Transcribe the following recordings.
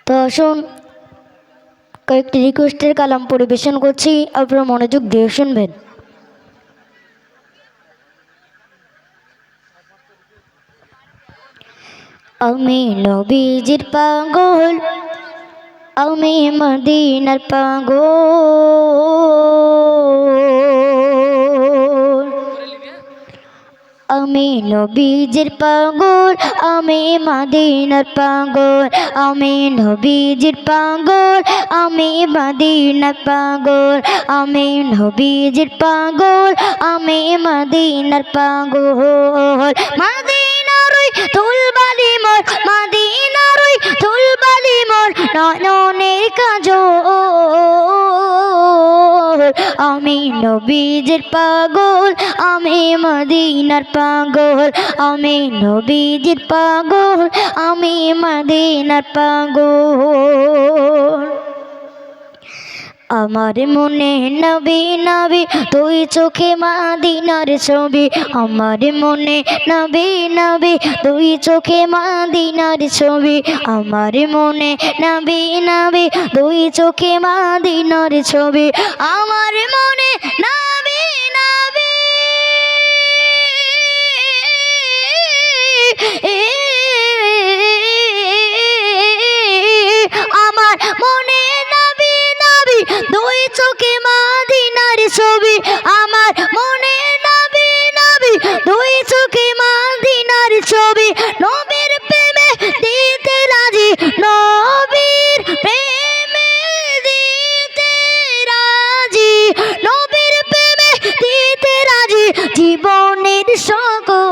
তো আসুন কয়েকটি রিকোয়েস্টের কালাম পরিবেশন করছি, আপনারা মনোযোগ দিয়ে শুনবেন। আমি নবীজির পাগল, আমি মদিনার পাগল, আমি নবীজির পাগল, আমি মদিনার পাগল, আমি নবীজির পাগল, আমি মদিনার পাগল, আমি নবীজির পাগল, আমি মদিনার পাগল। মদিনারই তুলবালি মোর, মদিনারই তুলবালি মোর নয়নের কাজল। আমি নবীজির পাগল, আমি মদিনার পাগল, আমি নবীজির পাগল, আমি মদিনার পাগল। আমার মনে নবী নবী তুই চোখে মদিনার ছবি, আমার মনে নবী নবী তুই চোখে মদিনার ছবি, আমার মনে নবী নবী তুই চোখে মদিনার ছবি, আমার মনে নবী নবী আমার মনে নবী নবী দুই চোখে মদিনার ছবি, আমার মনে নবী নবী দুই চোখে মদিনার ছবি। নবীর প্রেমে দিতে রাজি, নবীর প্রেমে দিতে রাজি, নবীর প্রেমে দিতে রাজি জীবনের সকল।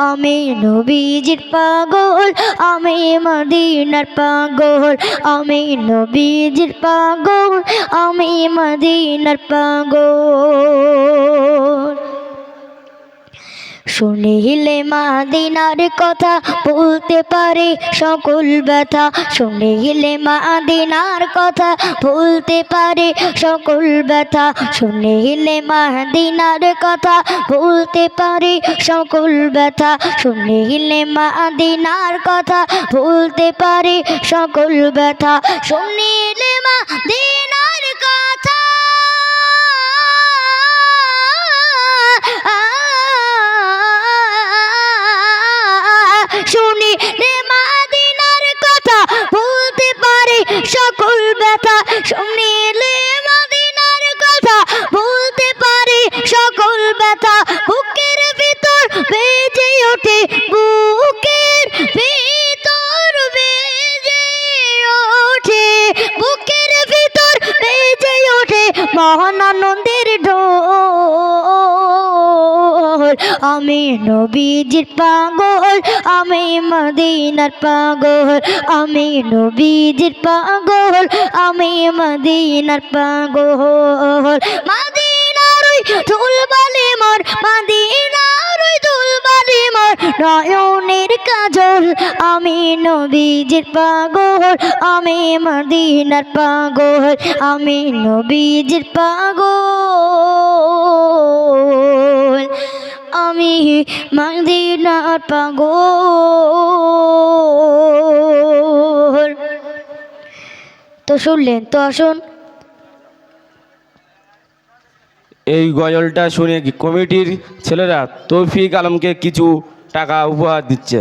আমি নবীজির পাগল, আমি মদিনার পাগল, আমি নবীজির পাগল, আমি মদিনার পাগল। শুনিলে মদিনার কথা ভুলতে পারে সকল ব্যথা, শুনিলে মদিনার কথা ভুলতে পারে সকল ব্যথা, শুনিলে মদিনার কথা ভুলতে পারে সকল ব্যথা, শুনিলে মদিনার কথা ভুলতে পারে সকল ব্যথা, শুনিলে মদিনার কথা শুনিলে মদিনার কথা ভুলতে পারে সকল ব্যথা, শুনিলে মদিনার কথা ভুলতে পারে সকল ব্যথা। বুকের ভিতর বেজে ওঠে, বুকের ভিতর বেজে ওঠে, বুকের ভিতর বেজে ওঠে মহান আনন্দের ঢোল। আমি নবীজির পাগল, আমি মদিনার পাগল, আমি নবীজির পাগল, আমি মদিনার পাগল। মদিনারই তুলবালি মোর, মদিনারই তুলবালি মোর নয়নের কাজল। আমি নবীজির পাগল, আমি মদিনার পাগল, আমি নবীজির পাগল, আমি মদিনার পাগল। তো শুনলেন, তো আসুন এই গজলটা শুনে কমিটির ছেলেরা তৌফিক আলমকে কিছু টাকা উপহার দিচ্ছে।